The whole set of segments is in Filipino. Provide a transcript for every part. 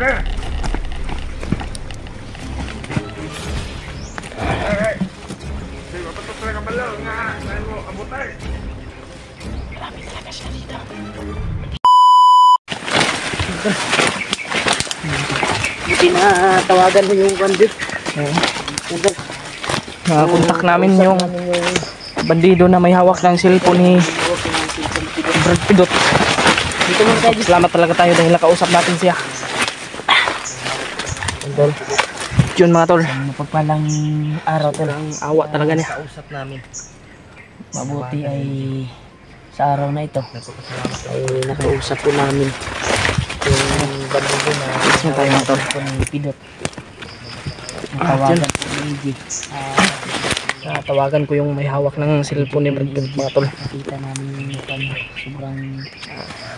pre. Di ba pa pre kabalo nga dahil mo abotay. Marami talaga siya dito. Hindi na tawagan mo yung bandit. Kontak namin yung bandido na may hawak ng cellphone ni Brad Pidot. Dito mo tayo. Salamat talaga tayo dahil nakausap natin siya. Yun mga tol. Mapagpalang araw tol. Ang awa talaga niya. Kausap namin. Mabuti ay sa araw na ito ay nakausap po namin yung bandido na Saan tayo mga tol? ni Pidot. Natawagan po ni EJ. Tawagan ko yung may hawak ng cellphone ni Brad Pidot mga tol. Nakita namin yung sobrang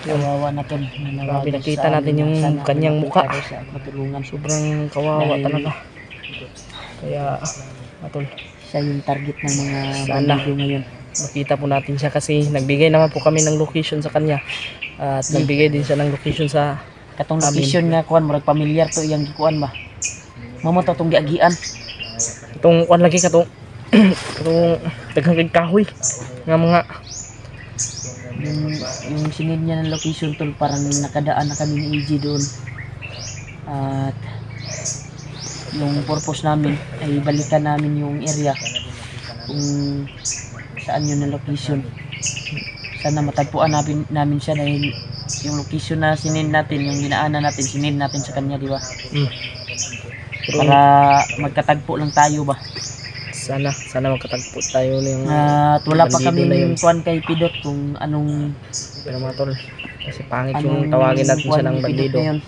kawawa na tol. Grabe, nakita natin yung kanyang mukha. Matulungan. Sobrang kawawa talaga. Kaya tol, Siya yung target ng mga Sana. bandido ngayon. makita po natin siya kasi nagbigay naman po kami ng location sa kanya. At nagbigay din siya ng location sa Katong location nga kuan murag pamilyar to iyang gikuan ba. Mamoto tong giagian. itong kuan lagi katong katong daghang kahoy nga mga Yung sinid niya ng location tol parang nakadaan na kami ni EJ doon. At yung purpose namin ay balikan namin yung area kung saan yun ang location. Sana matagpuan namin siya dahil yung location na sinid natin, yung ginaanan natin, sinid natin sa kanya, di ba? Para magkatagpo lang tayo ba? sana magkatagpo tayo ng At wala pa bandido na yun. kami kuan kay Pidot kung anong Pero mga tol, kasi pangit yung tawagin natin siya ng bandido. ngayon,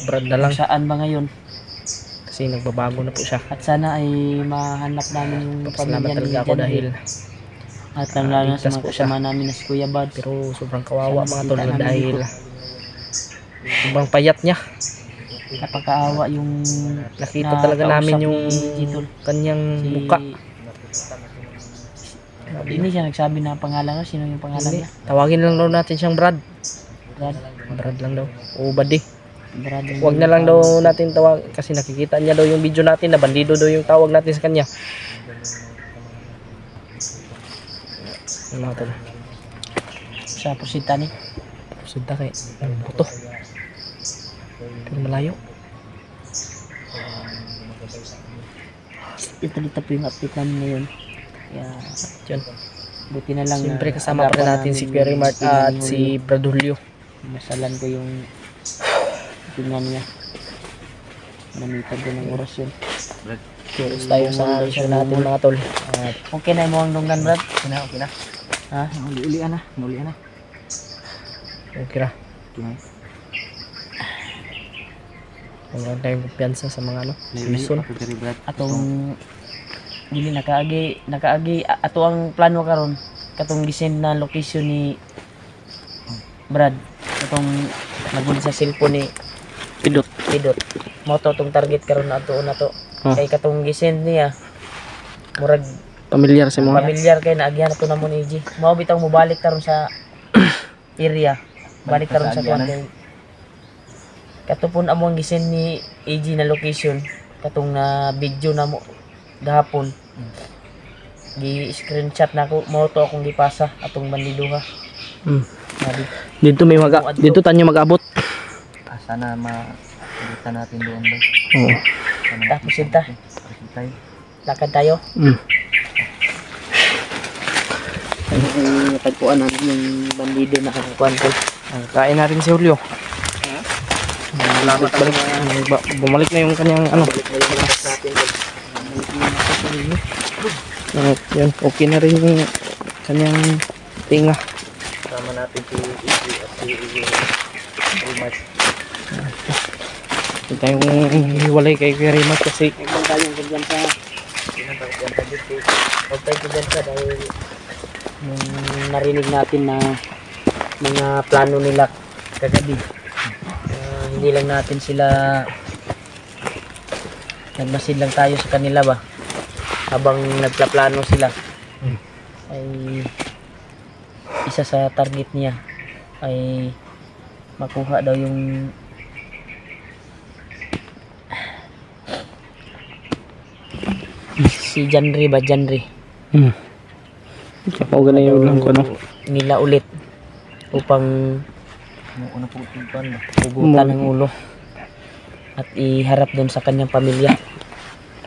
Brad na lang kung saan ba ngayon. kasi nagbabago na po siya. At sana ay mahanap namin yung Salamat pamilya talaga ni ako Jan. dahil At ang lalo na sa ligtas mga po siya. kasama namin na si Kuya Bad. pero sobrang kawawa Sana mga tol makita namin dahil dito. sobrang payat niya. Napakaawa yung Nakita talaga nakausap namin ni yung EJ, tol. kanyang Si- muka. Hindi siya nagsabi na pangalan niya. Sino yung pangalan niya? Tawagin lang daw natin siyang Brad. Brad. Brad lang daw. O buddy. Brad yung Huwag na lang daw natin tawag kasi nakikita niya daw yung video natin na bandido daw yung tawag natin sa kanya. Mga tol. sa pusita ni. Sunta kay ang buto. Pero malayo. Ito dito po yung update namin ngayon. Kaya Diyan. buti na lang Siyempre na kasama pa rin agapan natin si namin Pierre yung Mart tingnan at ni si Julio. Bradulio. Masalan ko yung tingnan niya. Namitag ko ng oras yun. Curious tayo sa mission natin mga tol. At Okay na mo ang dunggan, Brad? okay na. Ha? Ulian na. Okay na. Wala tayong kumpiyansa sa mga ano. Mission. Atong dili nakaagi ato ang plano karon katong gisend na location ni Brad katong naguli sa cellphone ni Pidot mo to tong target karon na to kay katong gisend niya murag Pamilyar sa mga. pamilyar kay naagyan to na mo ni EJ mao bitaw mo balik karon sa area balik karon sa kuan kay katupon amo ang gisend ni EJ na location katong na video na mo gahapon gi-screenshot na ko mo to akong gipasa atong bandido ha. Sabi, Dito may dito tanyo mag-abot. sana makita natin doon ba. Oo. Tapos sinta. Lakad tayo. Natagpuan natin yung bandido na kakuan ko. Kain natin si Julio. Bumalik na yung kanyang ano. Yan, okay na rin yung kanyang tinga. Sama natin si EJ at si Ulmart. Hindi tayong hiwalay kay Kuya Rimas kasi Huwag tayong kagyan sa huwag tayong kagyan sa dahil nung narinig natin na mga plano nila kagabi hindi lang natin sila nagmasid lang tayo sa kanila ba habang nagplaplano sila ay isa sa target niya ay makuha daw yung Si Janry ba? Janry. Ako ganun yung lang ko, no? Nila ulit upang pugutan ng ulo at iharap doon sa kanyang pamilya.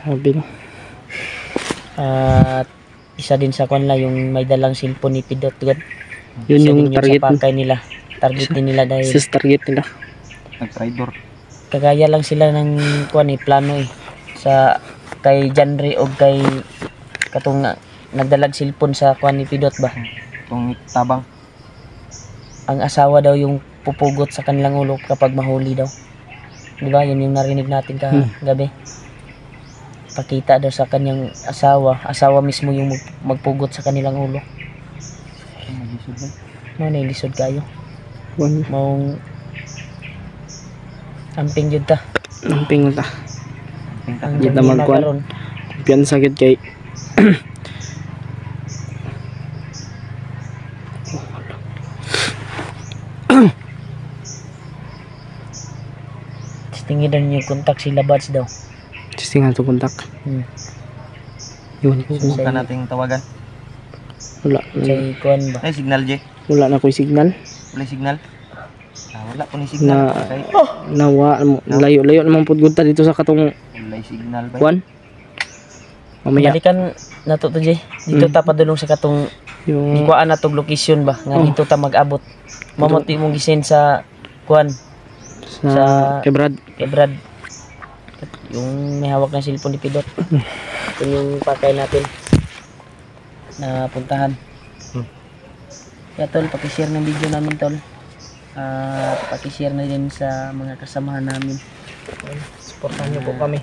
Sabi, no? At isa din sa kanila yung may dalang cellphone ni Pidot. Yun Isa yung din target sa pakay nila. Target din nila dahil Isa sa target nila. Nag-traitor. kagaya lang sila ng plano sa kay Janry o kay katong nagdalag cellphone sa ni Pidot ba. Itong tabang. Ang asawa daw yung pupugot sa kanilang ulo kapag mahuli daw. Di ba? Yun yung narinig natin kagabi. Pakita daw sa kanyang asawa mismo yung magpugot sa kanilang ulo. Nailisod kayo. Maong amping jud ta. Amping ta. Ang Gid na janina magkuhan. karon. Kumpiyansa gid kay Tingidan yung kontak sila Bats daw. Testingan to kontak. Yun. Subukan nating tawagan. Wala. Say kuan ba? Ay, signal, Jay. Wala na ko'y signal. Wala signal. Wala po ni signal. Okay. Nawa layo-layo naman pud gunta dito sa katong Wala signal ba? kuan. Mamaya Balikan nato to Jay. Dito ta padulong sa katong yung ikuan na tog location ba nga dito ta mag-abot. Mamuti mong gisend sa kuan sa kay Brad. kay Brad. Yung may hawak ng cellphone ni Pidot. Ito yung pakay natin na puntahan. Kaya tol, pakishare ng video namin tol. Pakishare na din sa mga kasamahan namin. Suportahan niyo po kami.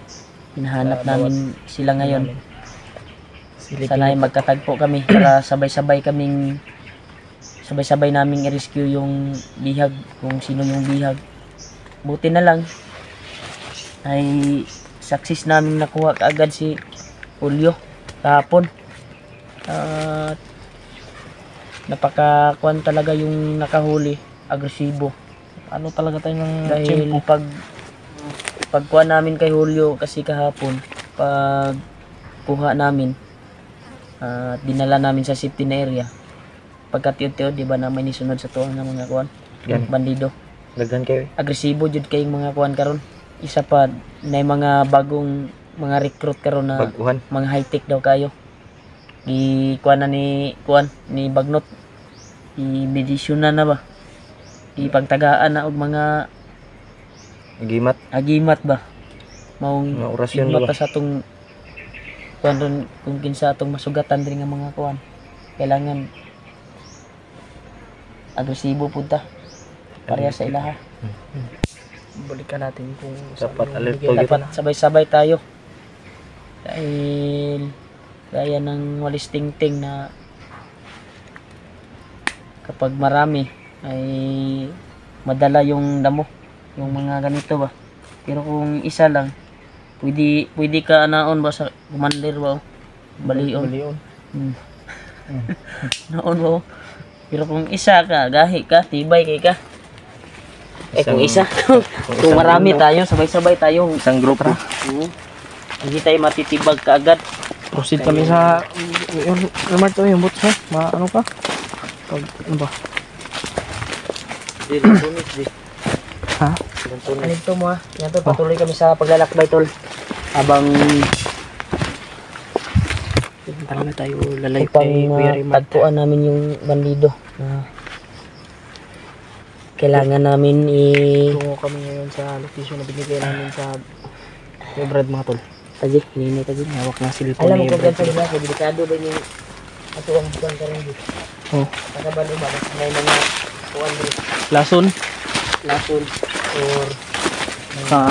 Hinahanap namin sila ngayon. Sana ay magkatagpo kami para sabay-sabay naming i-rescue yung bihag, kung sino yung bihag. Buti na lang ay success namin nakuha kaagad si Julio kahapon. At napakakuan talaga yung nakahuli, agresibo. Ano talaga tayo ng dahil pagkuha namin kay Julio kasi kahapon, pag kuha namin at dinala namin sa safety na area. Pagkatiyo-tiyo, di ba na may nisunod sa tuwang ng mga kuan, bandido. Daghan kayo. Agresibo jud kayong mga kuan karon. Isa pa na mga bagong mga recruit karon na Baguhan. mga high-tech daw kayo. Kuan na ni Bagnot. I-medisyonan na ba? Ipagtagaan na og mga Gimat. agimat ba? Maong Mga orasyon ba? mata sa atong kuan ron kung kinsa atong masugatan diri nga mga kuan. Kailangan agresibo pud ta. Pareha sa ilaha. Balikan natin kung Dapat saan alert yung to Dapat sabay-sabay tayo. Dahil gaya ng walis tingting na kapag marami ay madala yung damo, yung mga ganito ba. Pero kung isa lang, pwede ka anaon ba sa commander ba? Balion. Naon ba? Pero kung isa ka, gahi ka, tibay kay ka. Kung isa, kung marami tayo, sabay-sabay tayo. Isang grupo. Hindi tayo matitibag kaagad. proceed kami sa yung Marto yung bots mo. Ano pa? Ano ba? Ha? Alito mo Yan tol, patuloy kami sa paglalakbay tol. Habang Talaga tayo lalayo kay Kuya Rimar. tagpuan namin yung bandido. Kailangan namin Tungo kami ngayon sa location na binigay namin sa Kuya Brad mga tol. Taji, hinihintay taji. Hawak na cellphone Alam mo ni kung Brad. ganito nila, kaya delikado ba yung atuang buwan ka rin dito. Oh, Nakabalo ba? May mga kuwan dito. lason. Lason or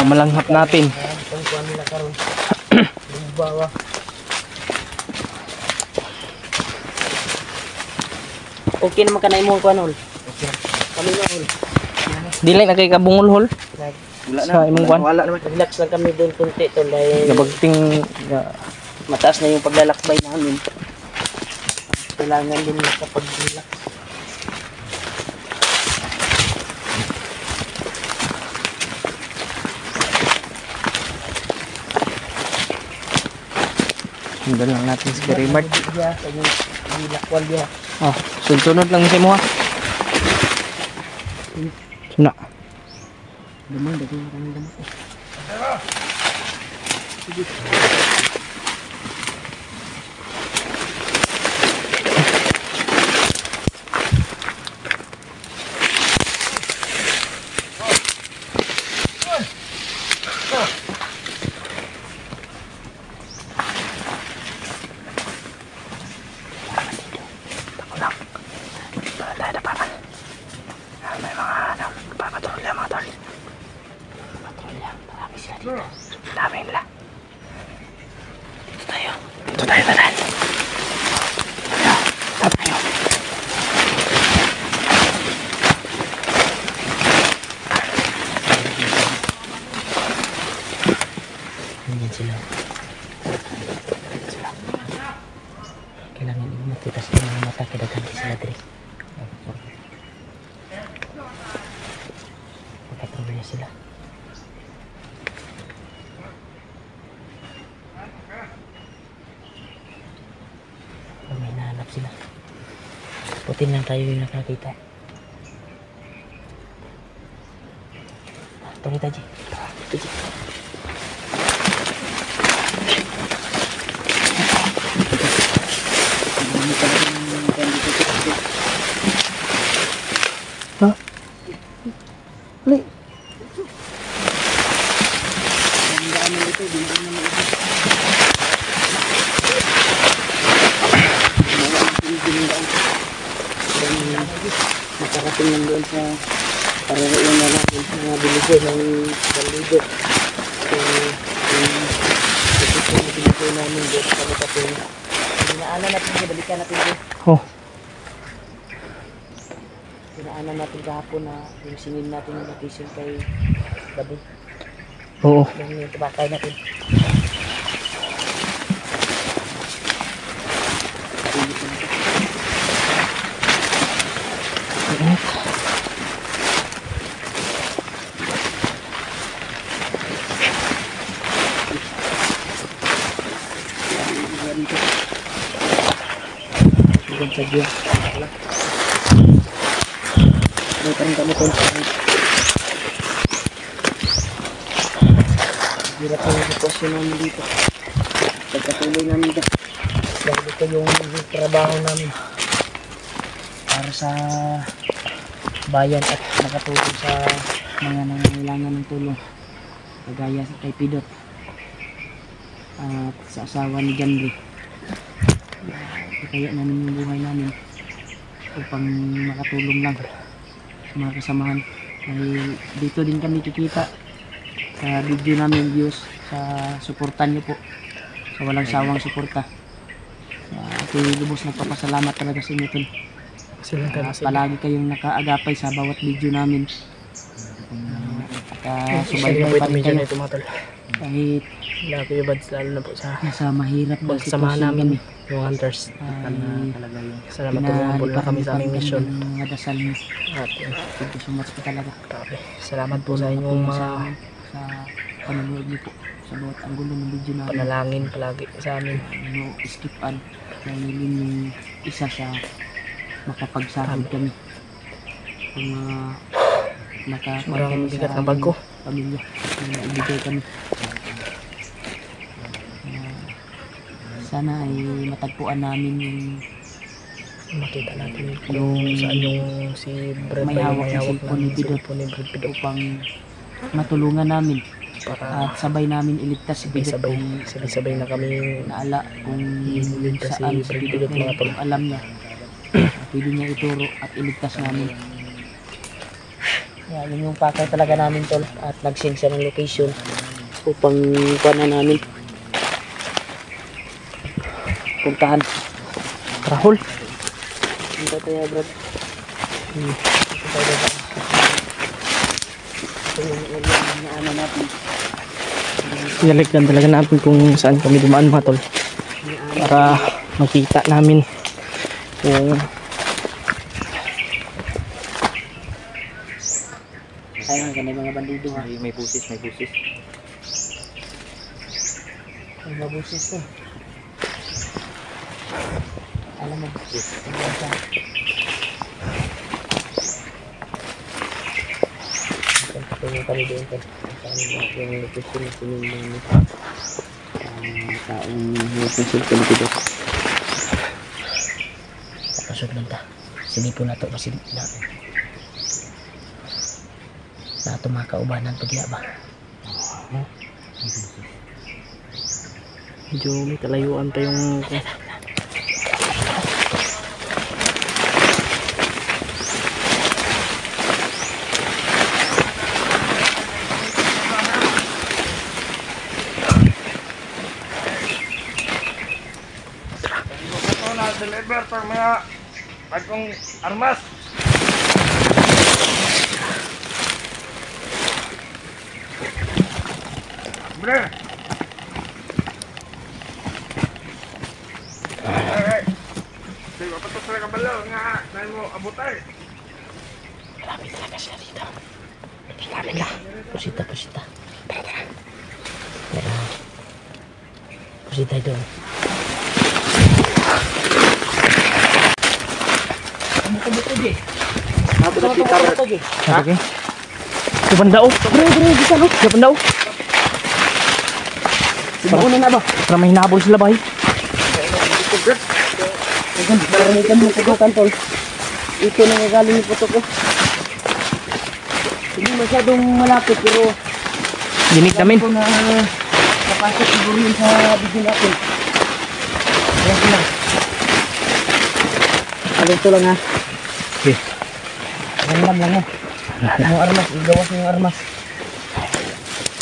Malanghap natin. itong kuwan nila karon. Bawa. Okay naman ka na imong kuwan hol. Okay. Kami na hol. Dili na kay kabungol hol. Wala Sa imong kwan. Wala naman. Relax lang kami doon kunti tol dahil Gabagting mataas na yung paglalakbay namin. Kailangan din makapag-relax. Sundan lang natin si Karimart. Dia kayong dilakwal dia. Oh, sunod lang si mo ha. Suna. Damang daging maraming damo. Sige. Dami nila. Dito tayo tanan. Tayo. Ganyan sila. Kailangan ingat kita sa mga mata kadagan sila diri. Pagkatuloy sila. May nahanap sila. Putin lang tayo yung nakakita. Tuloy tayo, Ji. Tuloy, Ji. Ha? Li. Nakarating lang doon sa paraiwan na natin mga biligo ng baligo. So, ito yung biligo namin doon sa kapatid. Pinaanan natin, balikan natin doon. Oh. Pinaanan natin kahapon na yung singin natin yung location kay Gabi. Oo. Yung tabakay natin. Sa dia. May parang kami kontak. Hirap ang sitwasyon namin dito. Pagkatuloy namin dito. Dahil ito yung trabaho namin. Para sa bayan at makatulong sa mga nangangailangan ng tulong. Kagaya sa kay Pidot. At sa asawa ni Janry. Kaya namin yung buhay namin upang makatulong lang sa mga kasamahan. Dahil dito din kami kikita sa video namin, views, sa suportan nyo po, sa walang sawang suporta. Ako'y lubos nagpapasalamat talaga sa inyo tol. Palagi kayong nakaagapay sa bawat video namin. Subaybay pa rin kayo kahit lalo na po sa nasa mahirap na samahan sitwasyon namin kami. yung hunters. Salamat tumulong na kami sa aming mission. Mga dasal mo. At Thank you so much po talaga. grabe. Salamat po sa inyong mga sa panonood niyo po sa bawat anggulo ng video namin. panalangin palagi sa amin. No skipan dahil yun yung isa sa makapagsahod kami. Kung nakakuha Sobrang kami bigat sa ng bag ko. pamilya na ibigay kami. Sana ay matagpuan namin yung Makita natin kung saan yung si Brad may hawak na cellphone ni Pidot upang matulungan namin para at sabay namin iligtas si Pidot kung sabay na kami naala kung iligtas saan si si Brad Pidot mga na tol. kung alam niya pwede niya ituro at iligtas namin. Yan, yun yung pakay talaga namin tol at nag-send siya ng location upang kuha namin puntahan. Rahul. Punta tayo Brad. Ito yung area na ano natin. Iyaligdan talaga natin kung saan kami dumaan mga tol. Para makita namin kung Sayang ka na mga bandido ha. may busis. May mabusis to. Alam mo, Tingnan kami doon sa yung location na sinunod ng taong location ko dito. Tapos lang ta. Sinipon na ito kasi na tumakaubanan to diya ba? Medyo may kalayuan tayong deliver per mga bagong armas. Bener. Sige, apa to sa kabalo nga dahil mo abutay. Marami talaga sila dito. Marami lang. Pusita. Tara. Pusita ito. Okay. Siapa ndao? Bisa no? Siapa ndao? Sibuunan na ba? Para may hinabol sila ba? Maramikan mo sa kantol. Ito na nagaling yung puto ko. Hindi masyadong malapit pero Dinig namin. kung na kapasok siguro yun sa video natin. Ayan lang. Ito lang ha. Okay. Random lang ha. Yung armas, igawas mo yung armas.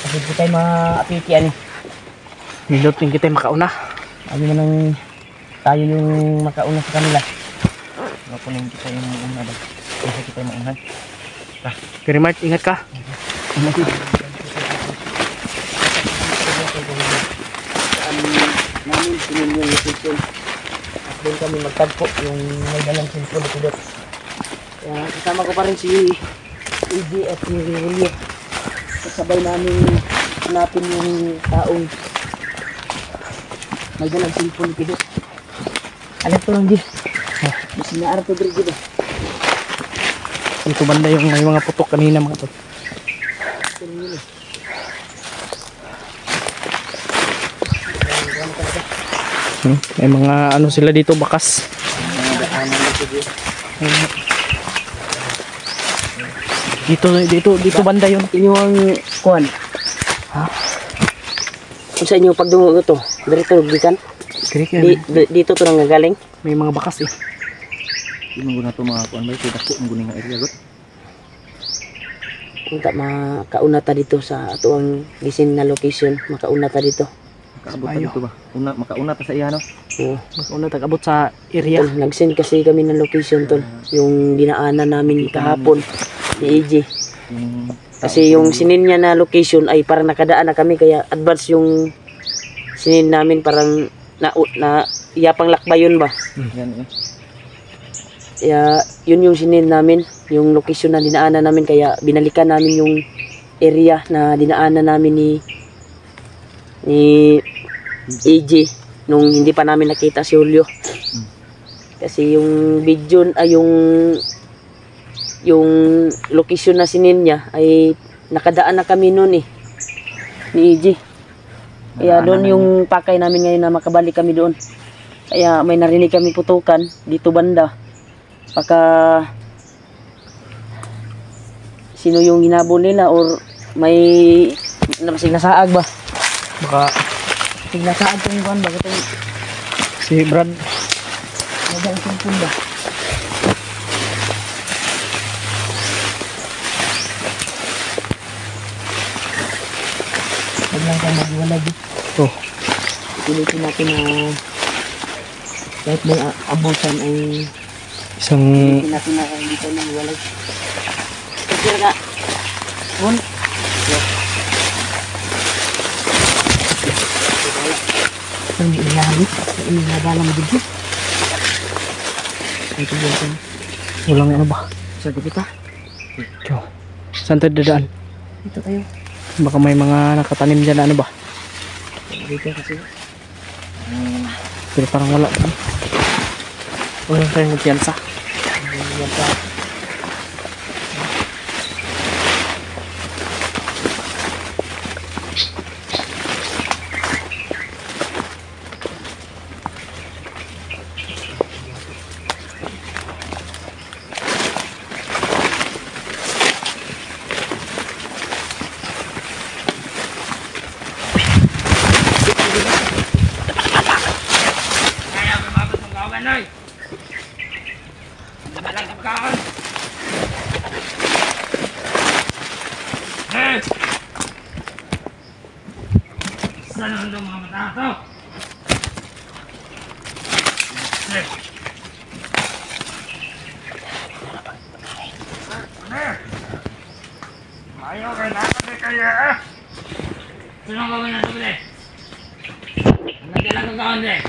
Kasi di tayo maapiti ano. Nilot din kita makauna. Ano mo nang tayo yung makauna sa kanila. Mapunin kita yung una ba? Kasi kita yung maunan. Pero Mart, ingat ka. Namin sinun yung location. At doon kami magtagpo yung may dalang cellphone dito. Kaya kasama ko pa rin si EJ at si Julio. Kasabay namin hanapin yung taong may dalang cellphone dito. Alam ko lang di. Mas naarap ko dito. Dito banda yung may mga putok kanina mga tol. May mga ano sila dito bakas. Dito banda yun. Inyong kuhan. Ha? Kung sa inyo pagdungo ito, dito gikan. Correct yan. Dito to nang galing. May mga bakas eh. Hindi mo na ito mga kuan ba? Kaya dako ang guning nga area got. Kung ta makauna ta dito sa ato ang gisin na location, makauna ta dito. Makaabot ta Ayo. dito ba? Makauna ta sa iya no? Oo. Una tag-abot sa area. Tol, nag-send kasi kami ng location tol. Yung dinaanan namin kahapon ni EJ. Yung Kasi yung sinin niya na location ay parang nakadaan na kami kaya advance yung sinin namin parang na iyapang lakbay yun ba. yan eh. Kaya yun yung sinin namin, yung location na dinaanan namin kaya binalikan namin yung area na dinaanan namin ni EJ nung hindi pa namin nakita si Julio. Kasi yung video yung location na sinin niya ay nakadaan na kami noon ni EJ. Kaya doon yung pakay namin ngayon na makabalik kami doon. Kaya may narinig kami putukan dito banda. Baka sino yung hinabol nila or may nasaag ba? Baka Nasaag yung kan ba? Ito si Brad. nagang cellphone ba? Huwag lang tayo magwalag. Oh, Pilitin natin na kahit may abusan ay isang pilitin natin na hindi tayo magwalag. Kasi na un hindi ilalit. Hindi nabala mo dito. Ay, ito yun. walang ano ba? Sa gupita. Tiyo. Saan tayo dadaan? Dito tayo. Baka may mga nakatanim dyan na ano ba? Dito kasi. Pero parang wala. Huwag lang tayong magpiyansa. Saan ang mga mata ito? Ayaw kayo nakapit kayo ah! Sino ang gawin na ito pala? Ang kailang kagawin din?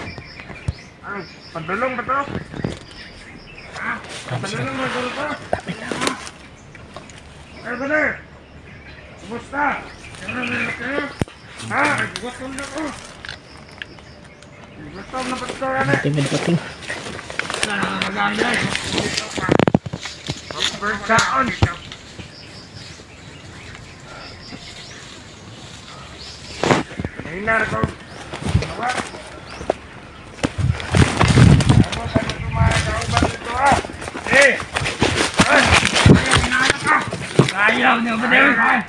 Ano? Padulong ba ito? Ha? Padulong ba ito? Ay ba na? Kumusta? Ano na kayo? Ha? Gutom na ko! Gutom na pa ito yan eh! Pating. Saan ang kagawin din? Pagkaon! Hinar ko. Apa? Ako sa tumakauban dito ah. Eh. Ay. Ayaw niyo ba din? Ay.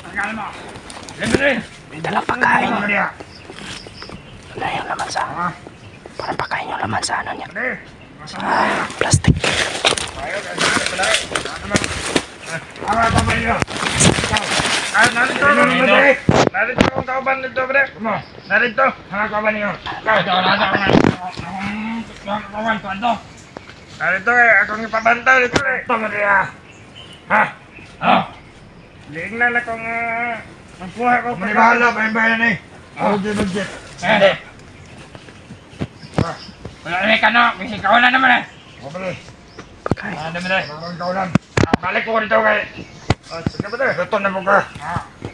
Tagal mo. Libre. May dalang pagkain. Dia. Wala yung laman sa... Parang pagkain yung laman sa ano niya. Eh. Sa plastic. Ayaw ka na. Apa ba niyo? Narito ang kauban nito, bre. Narito, ang kauban niyo. Narito akong ipabantay dito eh. Ito mo diya. Ha? Liignan akong magpuha ko. Manibahala, bayan eh. Budget. Hindi. Wala rin ka no, kasi kawalan naman eh. Mabali. Pagkain. Ano mo rin? Kawalan. Balik ko dito kay. Sige ba ito? Luto na mo ka.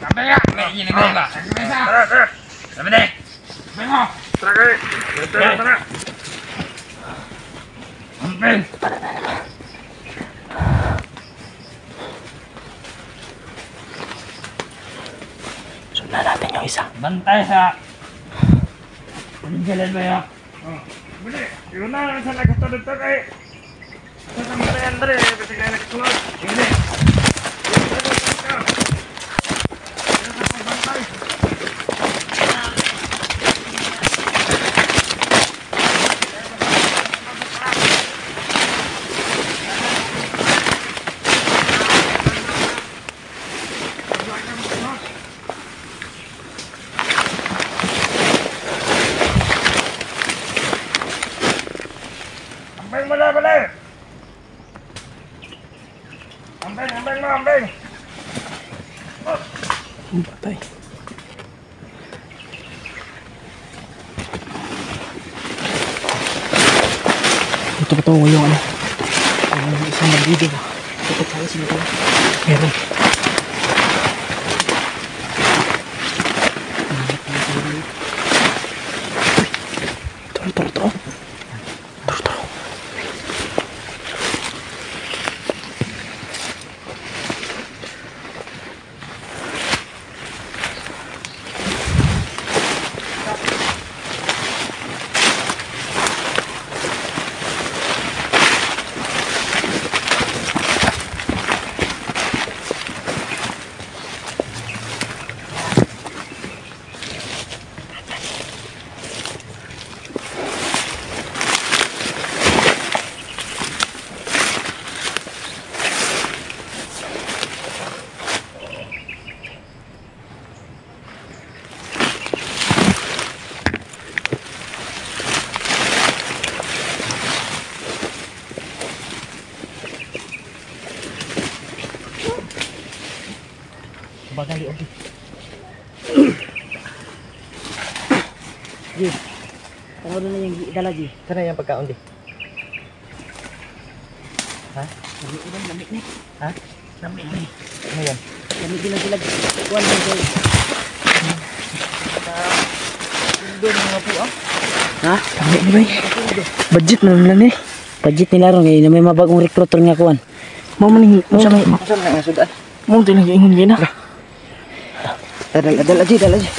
Sabi nga, may ginagawa ba? Tara, tara. Sabi na eh. Sabi mo. Tara kayo. Luto na, tara. Ampin. Sundan natin yung isa. Bantay sa... Anong galan ba yun? Budi, yun na lang sa nagkatulog to kay... Sa samatayan dali, kasi kaya nagkasunod. Hindi. Ambeng mo na pala! Ambeng mo, ambeng! Ang patay. Ito pa ito yung ano. Yung isang mag-video. Ito tayo sila. Meron. Ito. Bagali obi. Ji. Tahu na yung dala ji. Kana yung pagkaon di. Ha? Lamig ni. Ha? Lamig ni. Ano yan? Lamig din sila. Kuan mo joy. Doon mga po ah. Ha? Kami ni bay. Budget man lang eh. Budget nila ron na may mabagong recruiter nga kuan. Mo man mo Unsa may nga sudan? mo din lagi ingon gina. Dala aja.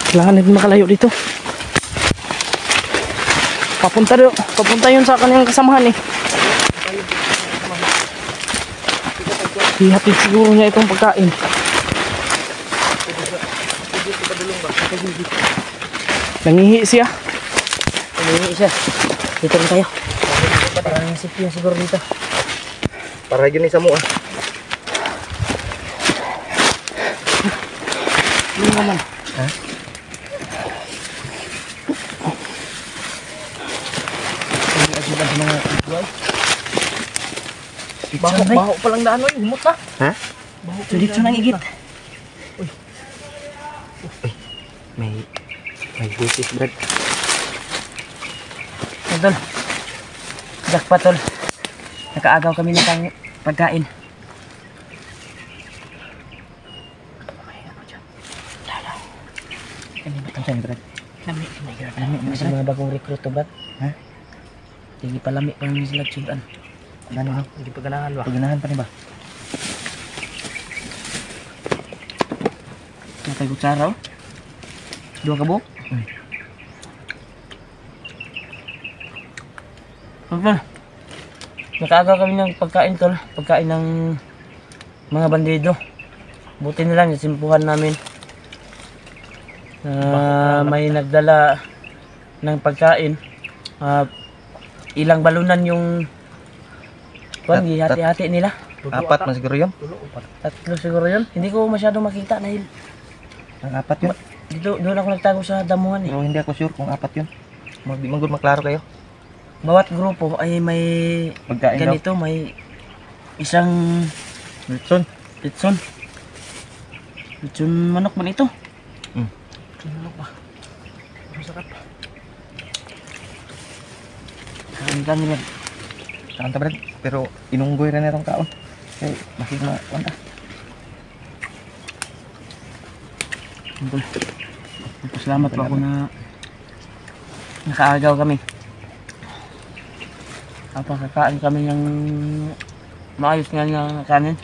Kailangan natin makalayo dito. Papunta yun sa kanyang kasamahan eh. Hihatid siguro niya itong pagkain. Nangihi siya. Nangihi siya. Dito rin tayo. Parang safety yung siguro dito. Para yun sa mo ah. Ano naman? Ha? Baho pa lang daan oy, humot na. Ha? So dito nang igit. May busis Brad. Tol. Jackpot tol. Nakaagaw kami ng pagkain. Saan Brad? Lami sa mga bagong recruit to, Brad. Ha? Hindi palami pa namin sila tsudan. Ano ha? Hindi pa ganahan ba? Paganahan pa ni ba? Natay kutsara oh. 2 ka buok. Tol. Nakaagaw kami ng pagkain tol. Pagkain ng mga bandido. Buti na lang simpuhan namin. May nagdala ng pagkain. Ilang balunan yung hati-hati nila. 4 man siguro yun? 3 siguro yun. Hindi ko masyado makita dahil Ang 4 yun? doon ako nagtago sa damuhan eh. Pero hindi ako sure kung 4 yun. Di man good maklaro kayo. Bawat grupo ay may Pagkain daw. ganito, may isang Litson. litson. Litson manok man ito. Ano ba? Masarap. Ang dami nila. Saan ta Brad? Pero inunggoy rin itong kaon. Kaya bakit mawanta? Salamat po ako na nakaagaw kami. Kakain kami ng maayos nga na kanin.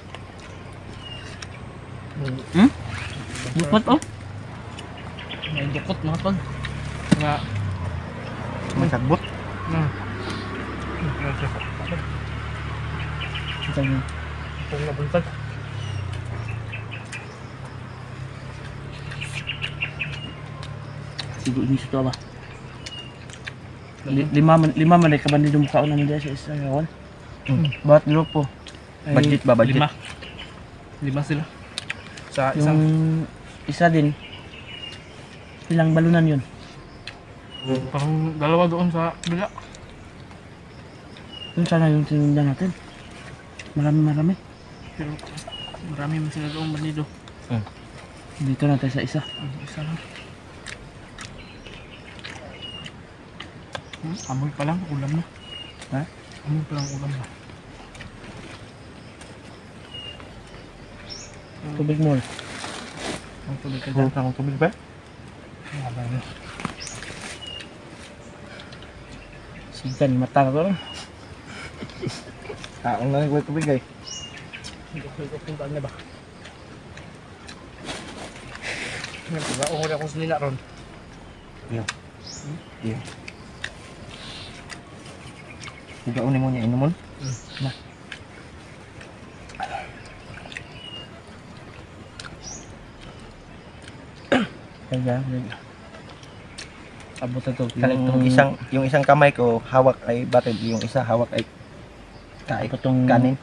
Bukot oh. May dukot mga tol. Nga. May sagbot. Kung nabuntag. Siguro ini suto ba? Lima man ay kabandido mo kaon namin dyan sa isa kawan. Bawat grupo. ay Budget ba? Budget? 5 sila. Sa isang Yung isa din. Ilang balunan yun? parang 2 doon sa bila. Yun sana yung tinunda natin. Marami. Pero marami man sila doon bandido. Dito natin sa isa. Isa lang. Amoy pa lang, ulam na. Ha? Amoy pa lang, ulam na. Tubig mo. Ang tubig ka Kung dyan. akong tubig ba? Habang Sigan, mata ko rin. Kaon na nagway tubig ay. Ikot-ikot na ba? Nagpagaungod akong sinila ron. Iya. Igaunin mo niya inumon. Kaya, abot na to. Yung isang kamay ko hawak ay batid, yung isa hawak ay Abot tong kanin.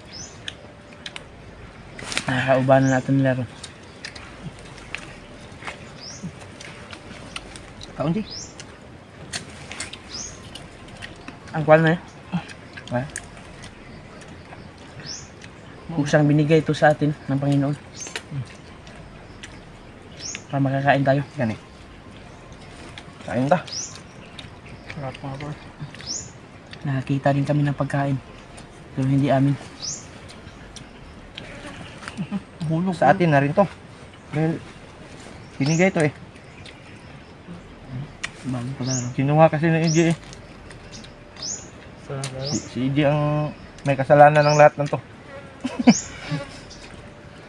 nakakaubanan natin nila ron. Kaon di. Ang kwal na Ha? Kusang binigay ito sa atin ng Panginoon. Para makakain tayo. Gani. Kain ta. Sarap mga bro. nakakita din kami ng pagkain. Pero hindi amin. Hulog. Sa atin na rin to. Dahil binigay to eh. Bago pala. Kinuha kasi ng EJ eh. Si EJ ang may kasalanan ng lahat ng to.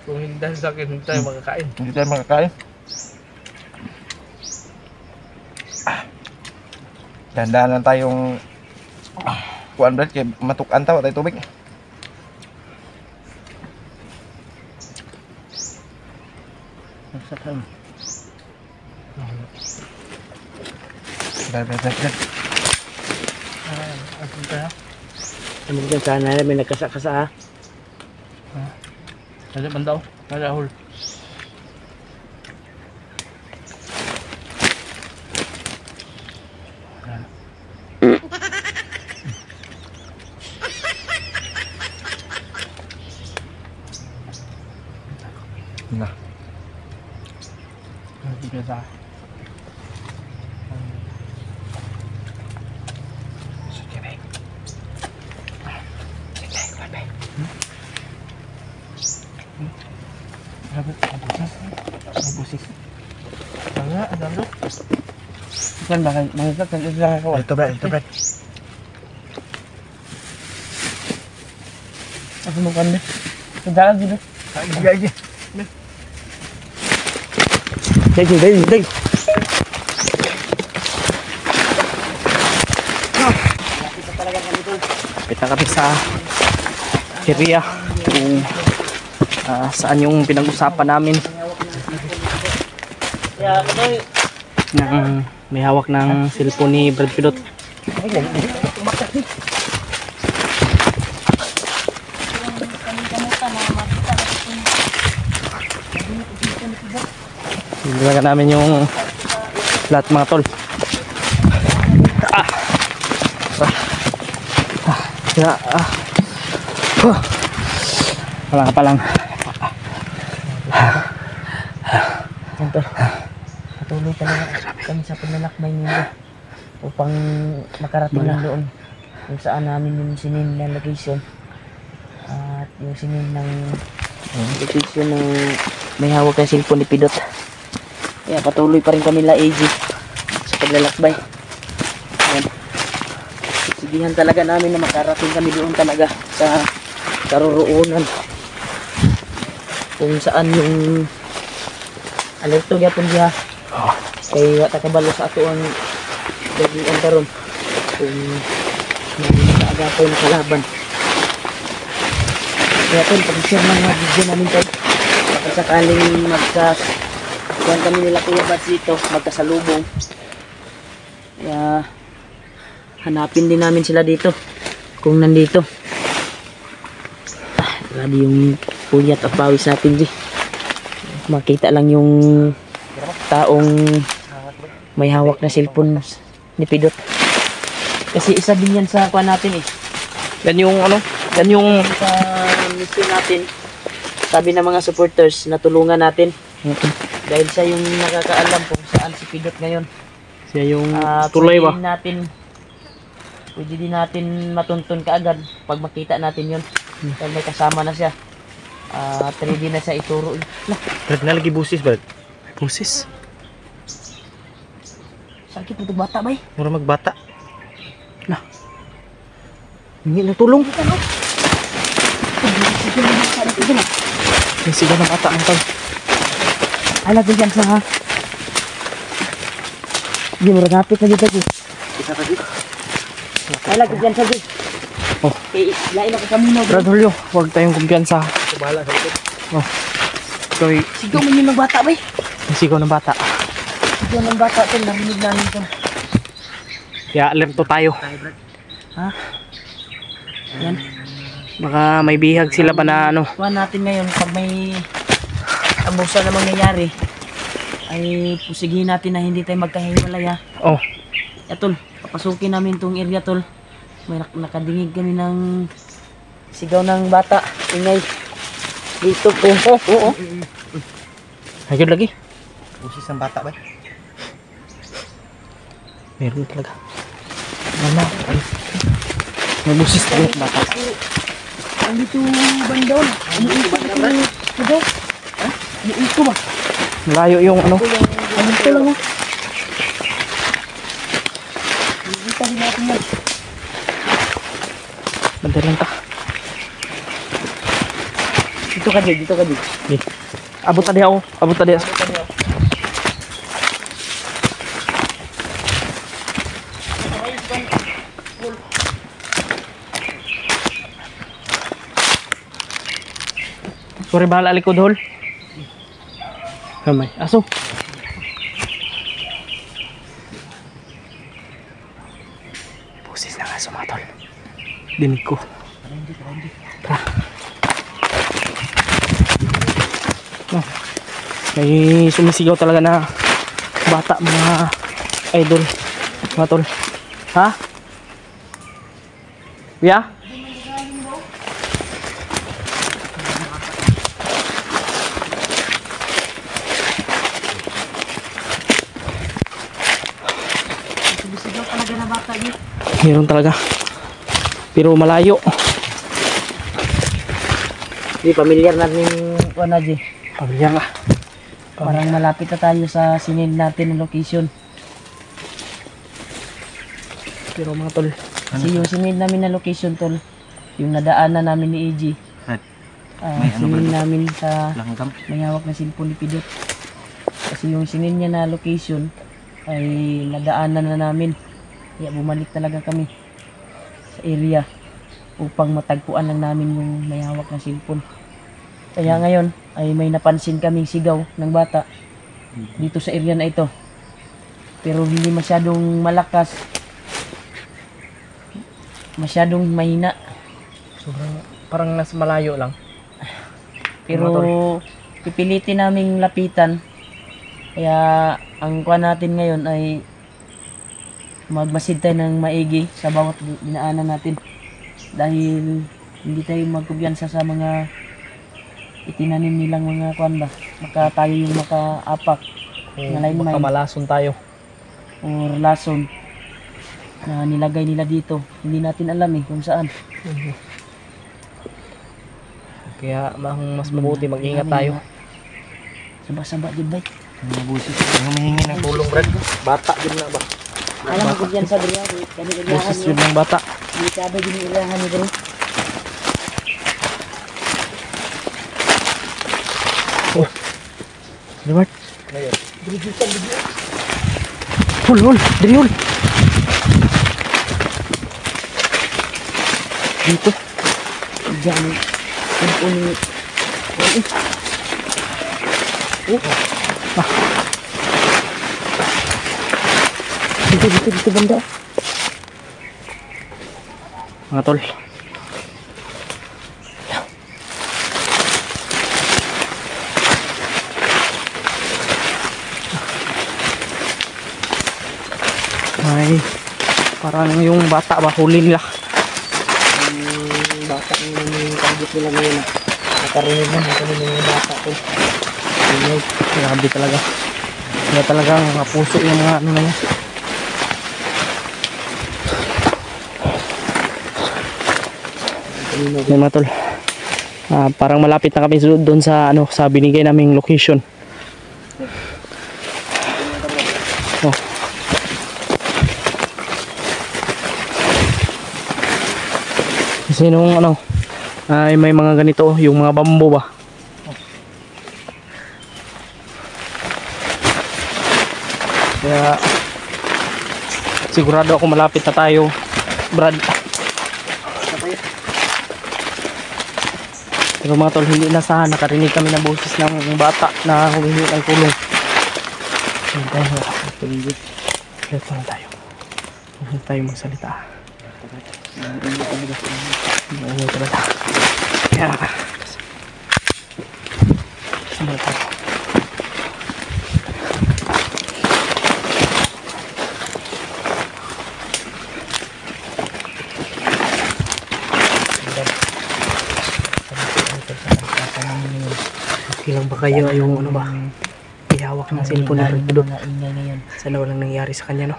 Kung hindi dahil sa akin, hindi tayo makakain. Hindi tayo makakain. Dahan-dahan lang tayong kuan Brad, kaya matukan tayo tayo tubig. Sakal. Brad. Asin tayo. Ano dyan sana may nagkasa-kasa ha? Ada man daw. Ada hul. Nah, Hindi biasa. sige baik. Busis. Tanga, ada lu. Bukan bakal mangkat kan itu lang ako. Ito Brad. Ako mo kan deh. Kedalan gitu. Iya. Dai. Kita kami sa area kung saan yung pinag-usapan namin ng may hawak ng cellphone ni Brad Pidot. Hinilagan namin yung lahat mga tol. Wala ka pa lang. Ito. Patuloy talaga kami sa paglalakbay nila upang makarating lang doon kung saan namin yung sinin ng location at yung sinin ng location ng may hawak ng cellphone ni Pidot. Kaya patuloy pa rin kami la AG sa paglalakbay. Ayan. Sigihan talaga namin na makarating kami doon talaga sa karoroonan kung saan yung alerto gyapon diha. Kay wata kabalo sa ato ang dagian karon kung nagagapoy na kalaban. Kaya tol, pag-share ng mga video namin tol, baka sakaling kuhan kami nila Kuya Bats dito, magkasalubong. Kaya hanapin din namin sila dito kung nandito. Grabe yung puyat at pawis natin di. Makita lang yung taong may hawak na cellphone ni Pidot. Kasi isa din yan sa kuha natin eh. Yan yung ano? Yan yung Sa mission natin, sabi ng mga supporters na tulungan natin. Dahil siya yung nakakaalam kung saan si Pidot ngayon. siya yung tulay ba? Pwede din natin matuntun kaagad pag makita natin yun. Dahil may kasama na siya. Ready na siya ituro. Brad, nalagi busis Brad. Busis. Sakit itong bata ba eh? Mura magbata. Hindi natulong. May sigaw ng bata ang tol. Ay, lagi dyan sa ha. Hindi mo rapit na dito. Isa ka dito. Ay, lagi dyan sa dito. Oh. Lain ako kami na. Brad Julio, huwag tayong kumpiyansa. Bahala sa likod. Oh. Ito'y Sigaw mo yun ng bata ba eh? may sigaw ng bata. Sigaw ng bata ito. Narinig namin ito. Kaya alerto tayo. Ha? Yan. Baka may bihag sila ba na ano. Kuha natin ngayon pag may abusa na mangyayari ay pusigihin natin na hindi tayo magkahiwalay ha. Oh. Ya tol, papasukin namin tong area tol. May nakadingig kami ng sigaw ng bata. Ingay. Dito po. Oo. Ayun lagi. Busis ang bata ba? Meron talaga. Ano? May busis tayo bata. Andito bandon. Ito. Ito ba? Malayo yung ano. Ito lang ha. Kita din natin yan. Bandalan ta. Dito ka din, dito ka din. Okay. Abot tadi ako. Abot tadi ako. Sorry, bahala likod hol. Kamay. Aso. Pusis na nga sumatol. Dinig ko. Tara. No. May sumisigaw talaga na bata, mga idol. Mga tol. Ha? Kuya? Sumisigaw talaga na bata niya. Meron talaga. Pero malayo. Di, pamilyar natin yung ano, G. Pamilyar nga. Parang malapit na tayo sa sinil natin ng location. Pero mga tol, Kasi yung sinil namin na location, tol, yung nadaanan namin ni AG. Sinil namin sa Langgam. may hawak na cellphone ni Pidot. Kasi yung sinil niya na location ay nadaanan na namin. Kaya bumalik talaga kami sa area upang matagpuan lang namin yung may hawak na cellphone. Kaya ngayon ay may napansin kaming sigaw ng bata dito sa area na ito. Pero hindi masyadong malakas. Masyadong mahina. sobrang parang nasa malayo lang. Pero pipilitin naming lapitan. Kaya ang kuha natin ngayon ay magmasid tayo ng maigi sa bawat dinaanan natin. Dahil hindi tayo magkumpiyansa sa mga itinanim nilang mga kuan ba. Baka tayo yung makaapak na line Baka mine malason tayo. or lason na nilagay nila dito. Hindi natin alam kung saan. Kaya mas mabuti mag-ingat tayo. Saba-saba din ba? Mga busis. Mga mahingi ng tulong, Brad. Bata din na ba? Alam mo kung yan sa diriya. Kami iriyahan Busis niyo. yun ng bata. Hindi sabi din yung iriyahan niyo bro. Robert. Ngayon. Hul. Diri hul. Dito. Diyan. Uni. Dito banda. Mga tol. Ay, parang yung bata ba huli nila. Yung bata yung target nila ngayon. Nakarinig na yung bata ko. Grabe talaga. Kaya talagang mga puso yung mga ano na yan. Yan mga tol. Parang malapit na kami doon sa ano, sa binigay naming location. Oh. Kasi nung ano, ay may mga ganito, yung mga bambo ba. Kaya sigurado ako malapit na tayo, Brad. Pero mga tol, hindi nasahan, nakarinig kami ng boses ng bata na humingi ng tulong. Dito na tayo. Huwag tayo magsalita. Oo, talaga. Kaya sandal tayo. Okay lang ba kayo yung ano ba? Ihawak ng cellphone na Pidot. Sana walang nangyari sa kanya, no?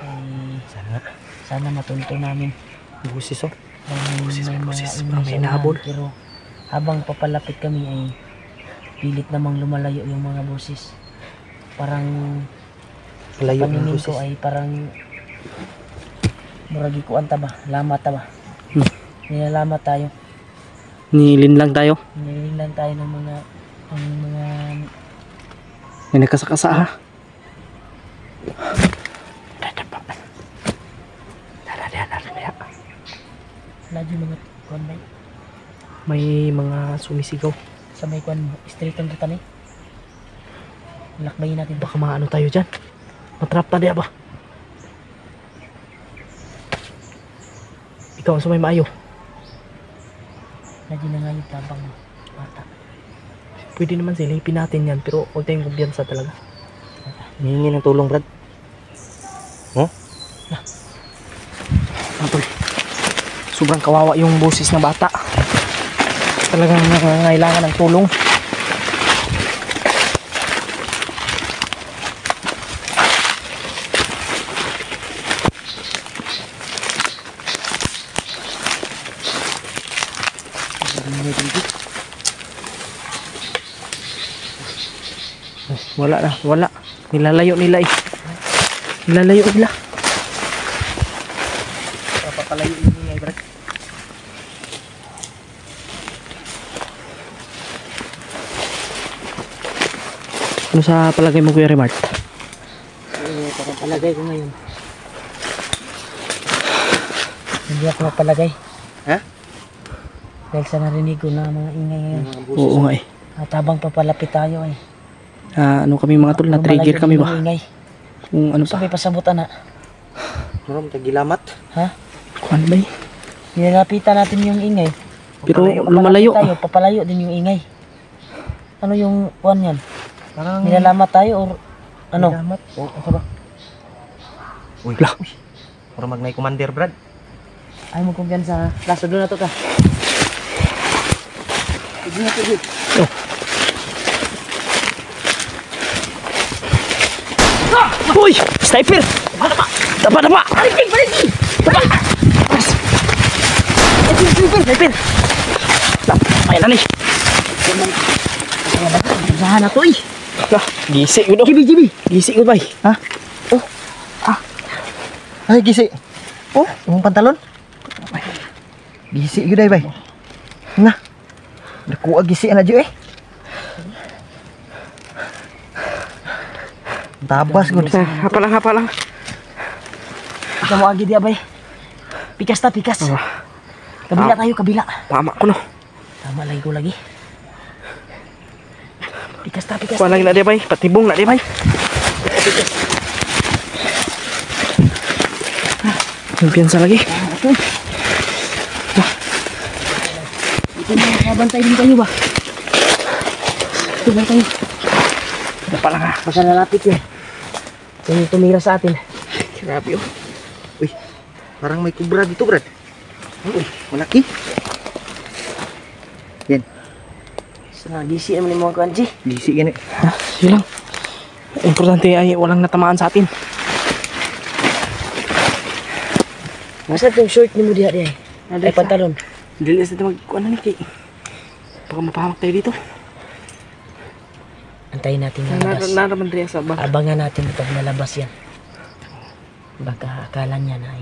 Sana matunto namin. Busis, oh. May boses, mga parang may nahabol. pero habang papalapit kami ay pilit namang lumalayo yung mga boses. Parang Layo ng paningin boses. ko ay parang muragi ko anta ba? Lamat ba? Nilalamat tayo. Nilin lang tayo. Nililin tayo ng mga May nagkasakasa ha. ladyo mga kuan ba? May mga sumisigaw. Sa may kuan street ang kita ni. Lakbayin natin ba? Baka maano tayo dyan. Matrap pa diya ba? Ikaw sa may maayo. Ladyo na nga yung tabang bata. Pwede naman silipin natin yan. Pero huwag tayong kumpiyansa talaga. Hihingi ng tulong, Brad. Oh? Tol. Sobrang kawawa yung boses ng bata. Talagang nangangailangan ng tulong. Wala na, wala. Nilalayo nila eh. Nilalayo nila. Papapalayo nila eh, Brad. Ano sa palagay mo, Kuya Remart? Parang palagay ko ngayon. Hindi ako mapalagay. Ha? Dahil sa narinig ko na mga ingay ngayon. Oo nga eh. At habang papalapit tayo ay Ano kami mga tol, na-trigger kami ba? Ingay. Kung ano pa. Sabi pasabutan na. Maram, tagilamat. Ha? Kung ano ba eh? Nilalapitan natin yung ingay. Pero Papalapit lumalayo. Tayo, papalayo din yung ingay. Ano yung kuan yan? Parang Nilalamat tayo or ano? Nilalamat. O, ako ba? Uy, lah. Para mag-may commander, Brad. Ay mo kumpiyansa. Laso doon na to ka. Sige na, sige. Oh. Uy! Sniper! Dapa! Dapa! Balik! Dapa! Sniper! Ay na ni! Usahan na to eh. Gisi ko do. Jibi! Gisi ko ba? Ha? Oh. Ay, gisi. Oh, yung pantalon. Gisi yun ay, bay. Na. Nakuha gisi na dyan eh. Tabas gud. Hapa lang. Ikaw mo agi di abay. Pikas. Kabila tayo, kabila. Tama ko no. Tama lagi ko lagi. Pikas. Kuha lagi na di bay. Patibong na di bay. Kumpiyansa lagi. Ito na, kabantay din kayo ba? Tumay tayo. Dapa lang ha. Baka lalapit yun. Yung tumira sa atin. Grabe oh. Uy, parang may kubra dito, Brad. Uy, malaki. Yan, Sa gisi naman yung mga kanji. gisi yan eh. Ha? Yun lang. Importante ay walang natamaan sa atin. Masa itong short ni mo diha diha? Ay pantalon. Dilis natin mag-kuha na ni Kay. Baka mapahamak tayo dito. Antayin natin na labas. Naraman rin sa baka. Abangan natin pag nalabas yan. Baka akala niya na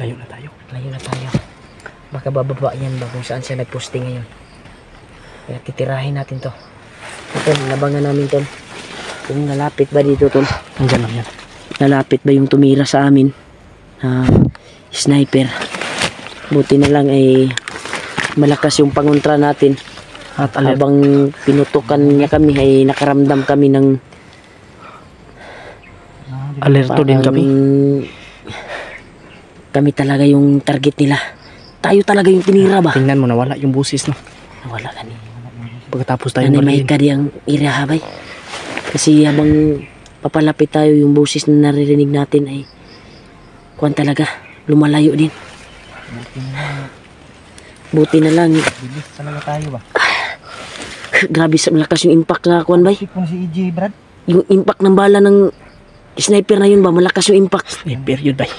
Layo na tayo. layo na tayo. Baka bababa yan ba kung saan siya nagposting ngayon. Kaya titirahin natin to. Ito, labangan namin to. Kung nalapit ba dito to? Nandiyan lang yan. Nalapit ba yung tumira sa amin? Sniper. Buti na lang ay malakas yung pangontra natin. At alert. Habang pinutukan niya kami ay nakaramdam kami ng Alerto din kami. Kami talaga yung target nila. Tayo talaga yung tinira ba? Tingnan mo, nawala yung busis no. Wala ka ni. Pagkatapos tayo Ano may marilin. kadi ang irahabay. Kasi habang papalapit tayo yung boses na naririnig natin ay kuwan talaga. Lumalayo din. Buti na lang. Bilis talaga tayo ba? Grabe sa malakas yung impact na kuwan bay. Sipon si EJ, Brad. Yung impact ng bala ng sniper na yun ba? Malakas yung impact. Sniper yun bay.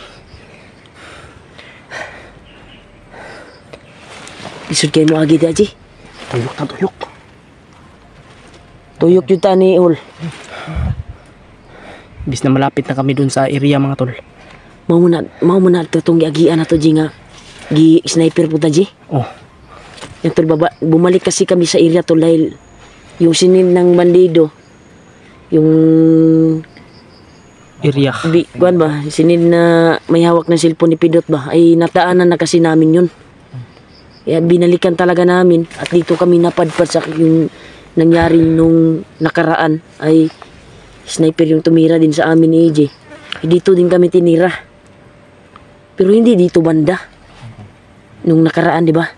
Isod kayo mo agi di aji. Tuyok na tuyok. Tuyok yung tani ul. Bis na malapit na kami dun sa area mga tol. Mau mo na itong giagian na to Ji nga. Sniper po ta Ji. Oh, Yung tol baba, bumalik kasi kami sa area tol dahil yung sinin ng bandido. Yung area. kuan ba, sinin na may hawak ng cellphone ni Pidot ba, ay nataanan na kasi namin yun. Kaya binalikan talaga namin at dito kami napadpad sa yung nangyari nung nakaraan ay sniper yung tumira din sa amin ni AJ. Dito din kami tinira. Pero hindi dito banda. Nung nakaraan, di ba?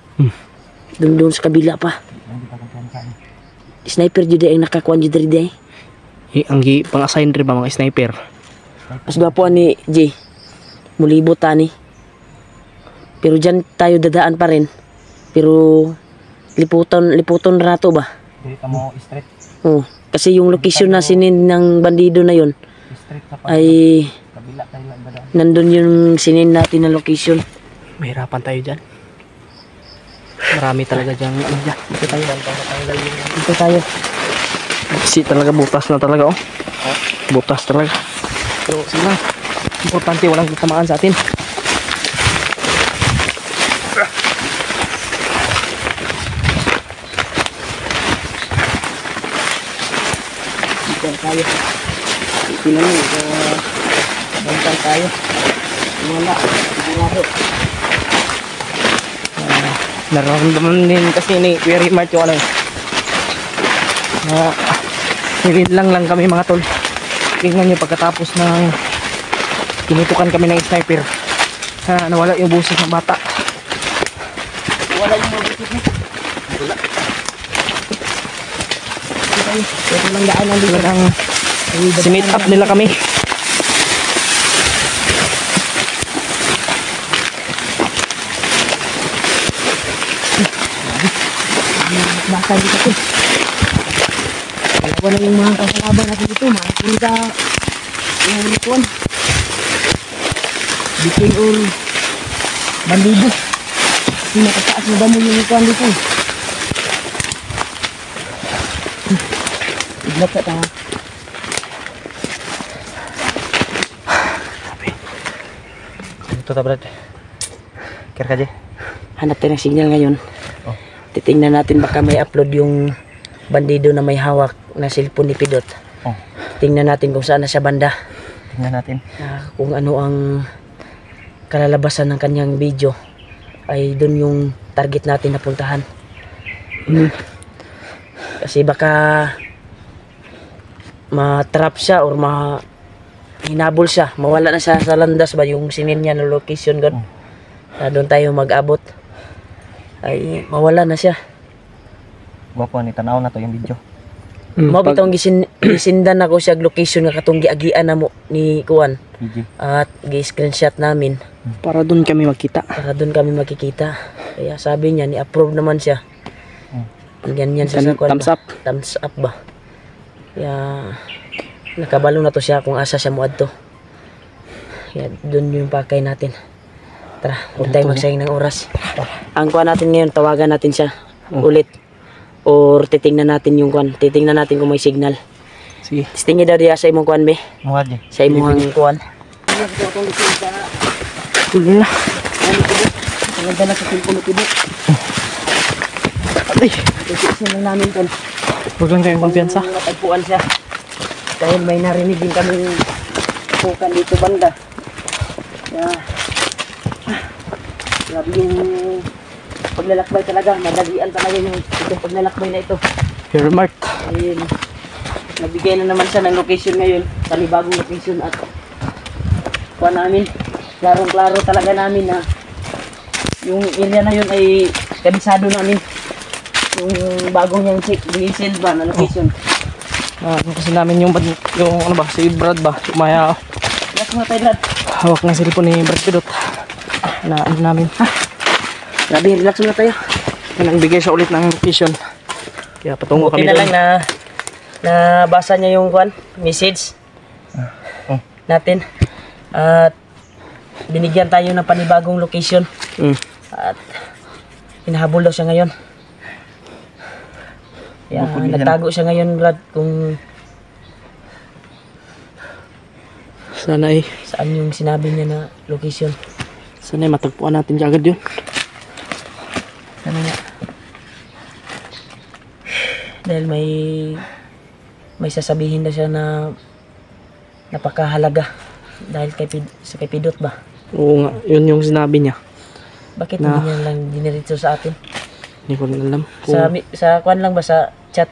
Doon sa kabila pa. Sniper jud ang nakakuan jud diri. Ang pang-assign rin ba mga sniper? Mas gwapo ni J. Mulibot tani. Pero dyan tayo dadaan pa rin. Pero liputon rato ba? Dito mo straight. Oh, kasi yung location na sinin ng bandido na yon Straight sa ay kabila tayo lang dadaan. nandun yung sinin natin na location. Mahirapan tayo dyan. Marami talaga dyan. Ano dyan? Dito tayo. Dito tayo. Kasi talaga butas na talaga oh. Butas talaga. Pero sige lang. Importante walang tamaan sa atin. Dito tayo. Tingnan mo, bantay tayo. Wala, sigurado. Nararamdaman din kasi ni Kuya Mart yung ano na nilin lang kami mga tol. Tingnan nyo pagkatapos ng tinutukan kami ng sniper nawala yung buses ng bata. Wala yung mga busit mo. Wala. Ito lang daan ang dito. Talagang sinit up nila kami. Baka dito ko. Wala yung mga kasalaban natin dito. Makin ka yung likuan. Bikin or bandido. Kasi nakataas na damo yung likuan dito. Iglat ka ta. Ito ta brad. Care ka Jay? Hanap tayo ng signal ngayon. Oh. Titingnan natin baka may upload yung bandido na may hawak na cellphone ni Pidot. Oh. Tingnan natin kung saan na siya banda. Tingnan natin. Kung ano ang kalalabasan ng kanyang video ay doon yung target natin na puntahan. Kasi baka ma-trap siya or hinabol siya, mawala na siya sa landas ba yung sinin niya na location doon. Doon tayo mag-abot ay mawala na siya. Gwapo ni tanaw na to yung video. Mabitong gisindan ako siya location nga katong giagian na mo ni Kuan PG. at gi-screenshot namin Para doon kami magkita. para doon kami makikita. Kaya sabi niya ni-approve naman siya. Ganyan siya sa Kuan. Thumbs up. Thumbs up ba? Kaya nakabalo na to siya kung asa siya muadto. Kaya doon yung pakay natin. Tara, huwag tayo magsayang ng oras. Ang kuha natin ngayon, tawagan natin siya ulit. Or titingnan natin yung kuan. Titingnan natin kung may signal. Sige. Tingin daw diya sa imong kuan be. Mga Jay. Sa imong kuan. Tuloy na. Talaga na sa cellphone ni Pidot. Ay, Kasi lang namin kuan. huwag lang kayong kumpiyansa. Matagpuan siya. Dahil may narinig din kami pukan dito banda. Kaya grabe yung paglalakbay talaga. Madalian talaga yung itong paglalakbay na ito. Kuya Mart. Ayun. Nabigay na naman siya ng location ngayon. Panibagong location at kuha namin. Klarong-klaro talaga namin na yung area na yun ay kabisado namin. Yung bagong niyang send ba na location. Ano kasi namin yung ano ba, si Brad ba? Umaya Relax mo tayo, Brad. hawak ng cellphone ni Brad Pidot. Na ano namin. Grabe, relax muna tayo. Nagbigay siya ulit ng location. Kaya patungo Okay kami na doon. lang na nabasa niya yung message natin. At binigyan tayo ng panibagong location. Mm. At hinahabol daw siya ngayon. Kaya Bukod yan. nagtago siya ngayon, Brad, kung Sana ay, saan yung sinabi niya na location. sana ay matagpuan natin agad yun. Ano nga? Dahil may sasabihin na siya na napakahalaga dahil sa kay Pidot ba? Oo nga, yun yung sinabi niya. Bakit Na- hindi niya lang diniritso sa atin? Hindi ko rin alam Sa kwan lang ba, sa chat?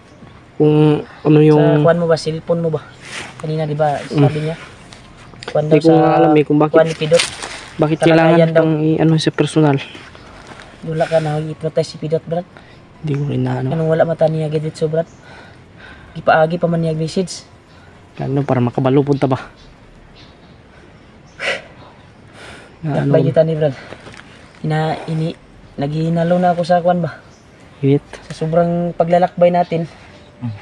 kung ano Sa yung... kwan mo ba, cellphone mo ba? Kanina di ba sabi niya? Kwan daw Hindi ko nga alam eh kung kwan bakit, ni Pidot. bakit Kalagayan kailangan daw. pang ano sa personal. Wala ka na i-hypnotize si Pidot, Brad. Hindi ko rin na ano. Anong wala mata niya dito, Brad? Gipaagi pa man niya message. Ano, para makabalo punta ba? Na ano, Lakbay kita ni Brad. Naghihinalo na ako sa kwan ba? init. Sa sobrang paglalakbay natin,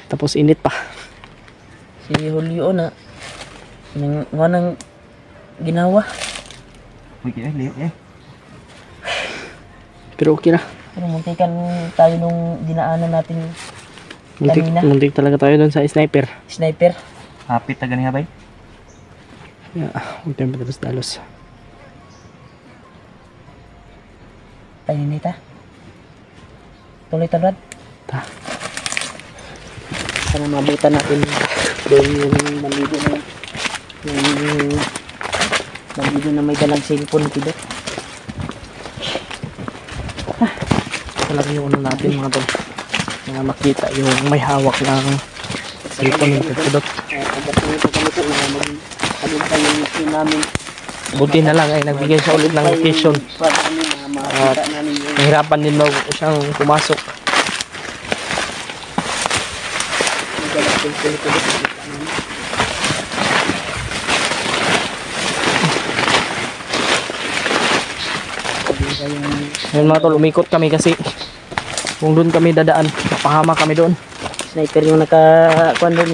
Tapos init pa. si Julio na nang ginawa. Uy, liyo eh. Pero okay na. Pero muntikan tayo nung dinaanan natin kanina. Muntik talaga tayo doon sa sniper. Sniper. Hapit na gani bay. Yeah, huwag tayong padalos-dalos. Tayo nita. Tuloy ta, Brad. Ta. Sana mabutan natin doon yung bandido na yung bandido na may dalang cellphone ni Pidot. Ito lang yung ano natin mga tol. Mga makita yung may hawak ng cellphone ng Pidot. Agad na ito kami po na mag-alun tayo yung mission namin. Buti na lang ay nagbigay siya ulit ng location. Para kami na makita namin yung Nahirapan din daw siyang pumasok. may dalang cellphone ni Pidot. Ngayon mga tol, umikot kami kasi kung doon kami dadaan, napahama kami doon. Sniper yung nakakuan doon.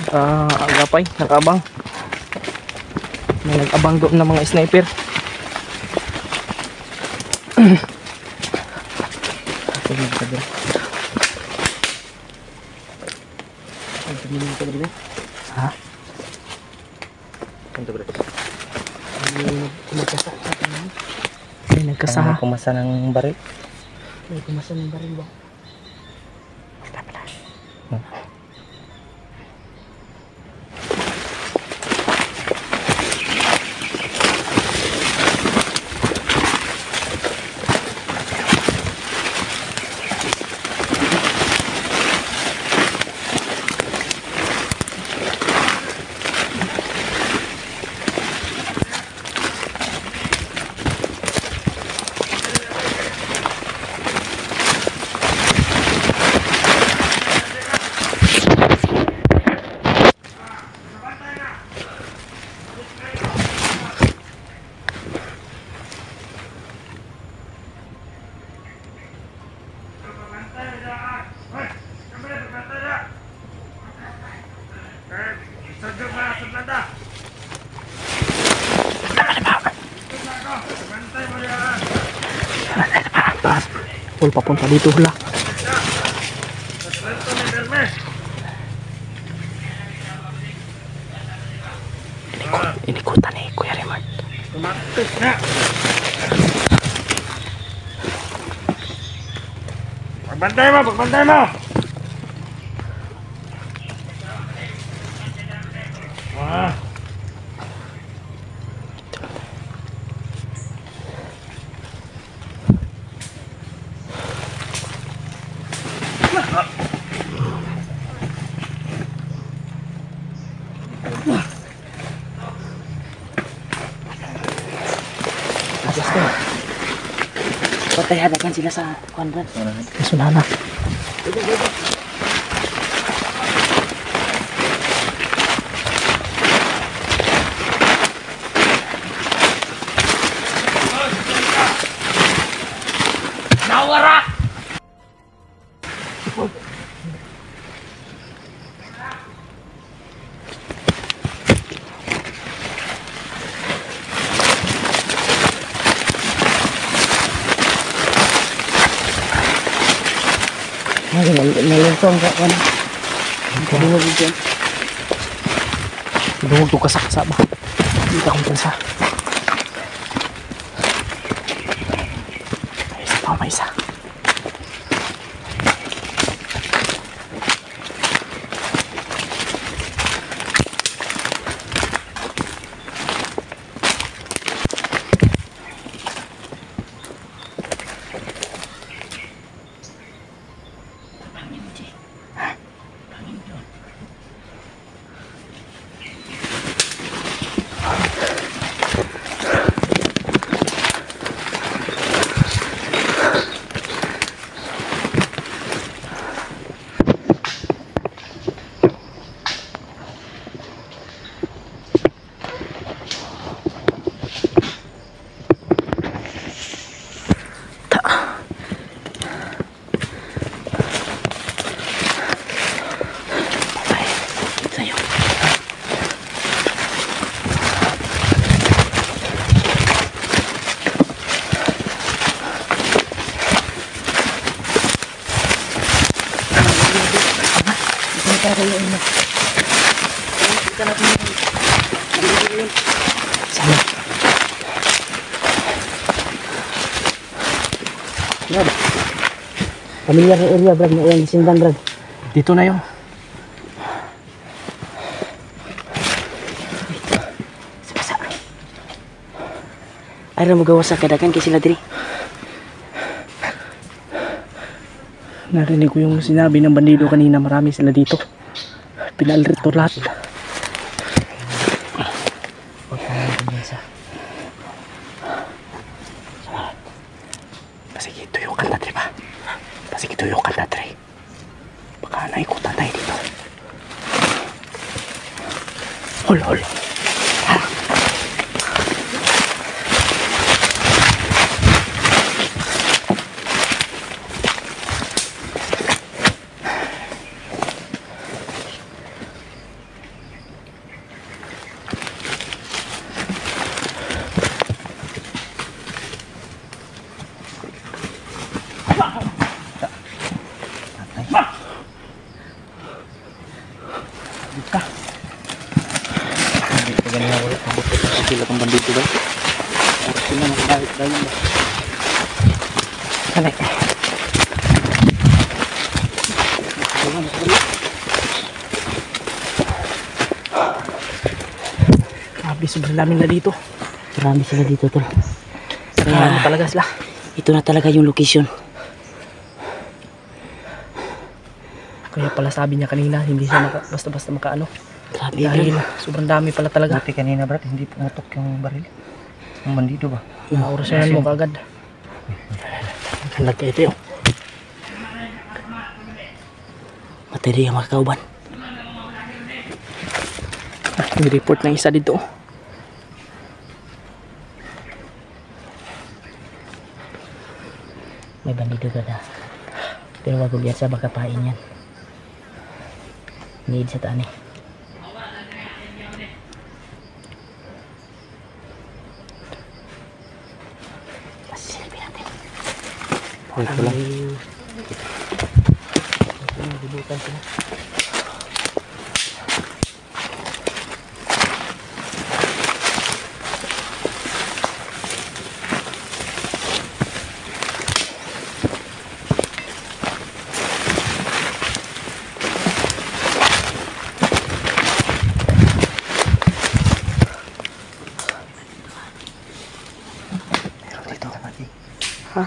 Agapay, nakaabang. May nag-abang doon ng mga sniper. Ha? Kanto bro. May nagkasaha. Kumasa ng baril. May kumasan ng baril ba? Pul, papunta dito hula. Inikutan ni Kuya Raymond. Tumakas na. Pagbantay mo, pagbantay mo. Ah. Patay hadakan sila sa kuan, Brad. Kasunana. Nawara. nalintong ka ano. Kadungog dyan. Kadungog to kasaksa ba? Hindi ka kong pansa. May isa pa, may isa. Familiar na area, Brad, na yung sindan, Brad. Dito na yun. Sa ay mo gawa sa kadakan kay sila diri. Narinig ko yung sinabi ng bandido kanina, marami sila dito. Pinalrito lahat. Pasig tuyukan na, Dre ba? Pasig tuyukan na, Dre. Baka naikutan tayo dito. Hol, hol. Ha? Sila kong bandito ba? Sila magkakit daw yun ba? Kanay. Grabe, sobrang dami na dito. Marami sila dito, tol. Kaya ano talaga sila. Ito na talaga yung location. Kaya pala sabi niya kanina, hindi siya basta-basta makaano. Grabe, Dahil Brad. sobrang dami pala talaga. Buti kanina, Brad, hindi pumutok yung baril. Ang bandido ba? Naurasyonan mo kagad. Halag ka ito yun. Materi ang mga kauban. May report ng isa dito. May bandido ka na. Pero wag ko biasa baka pain yan. Need sa tani. Silbi natin. Hold ko lang. Dibutan sila. Ha?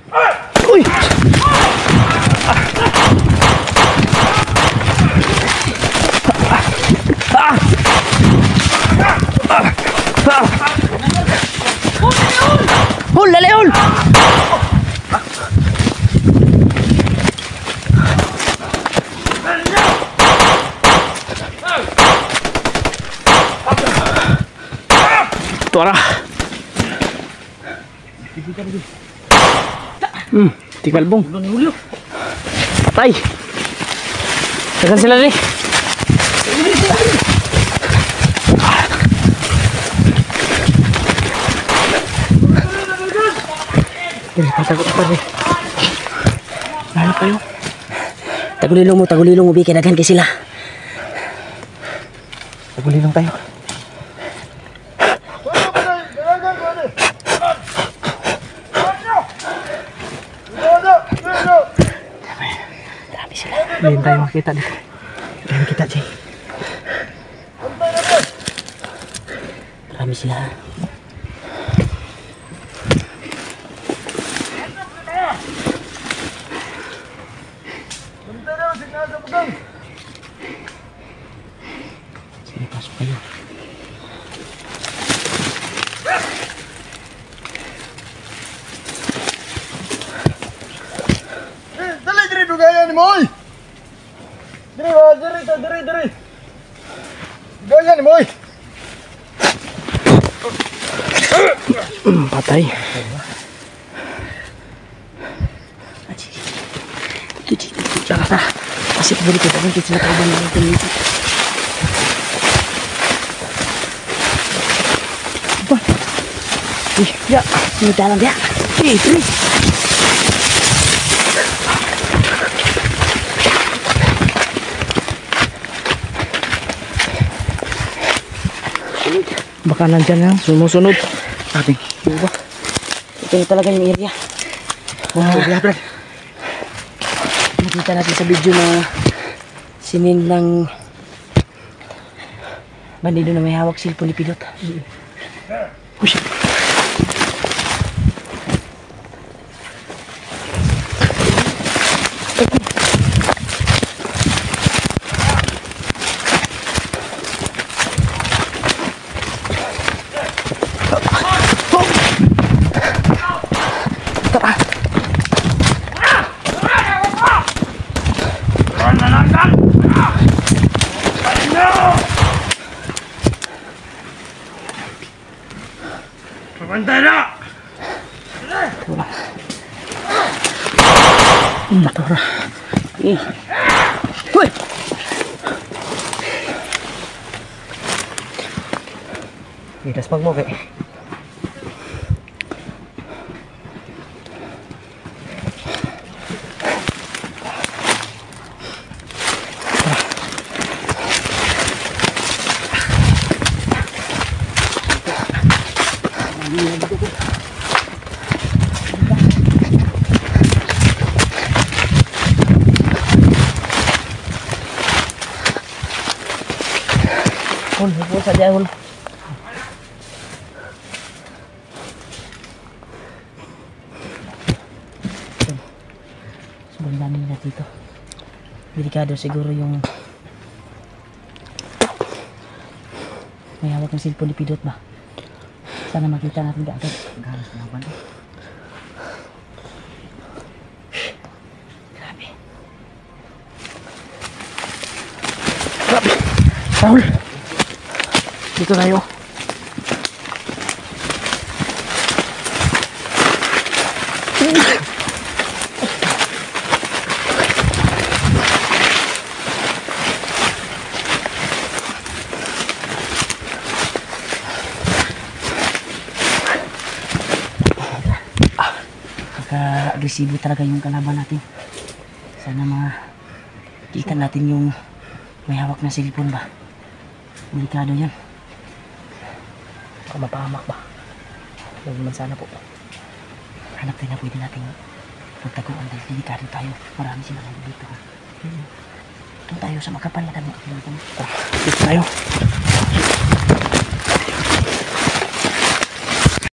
Uy! Hul! Dali, hul! Tuara. Tikalbong. Patay. Saan sila rin? Takot pa rin. Lalo kayo. Tagulilong mo, Bi. Kinaghan kay sila. Tagulilong tayo. Dami sila. Hindi tayo makita dito. Dami kita, Jay. Dami sila. Sige, pasok kayo. Dali, diri, dugayan mo, oy! Diri, diri. Dugayan mo, oy! Patay. Jakarta. Kasi pabalik ko tapos sila kayo ng mga tumiti. Apa? Ya, sini dalam ya. Ini. Baka nandyan lang, sumusunod. Ating, diba? Ito na talaga yung area. Wow. Nakita natin sa video na sinin ng bandido na may hawak cellphone ni Pilot. Oh shit. Pabantay na! Wala. Natura. Uy! Itas pag mo, kay. Hul saja hul. Sobrang dami na dito. Delikado siguro yung may hawak ng cellphone ni Pidot ba? Sana makita natin agad. Ganas na naman. Grabe. Grabe. Raul. Dito tayo. Agresibo talaga yung kalaban natin. Sana makita natin yung may hawak na cellphone ba. Delikado yan. Baka mapahamak ba. Huwag naman sana po. Hanap tayo na pwede natin magtaguan dahil delikado tayo. Marami sila ngayon dito. Doon tayo sa makapal na dami. Dito tayo.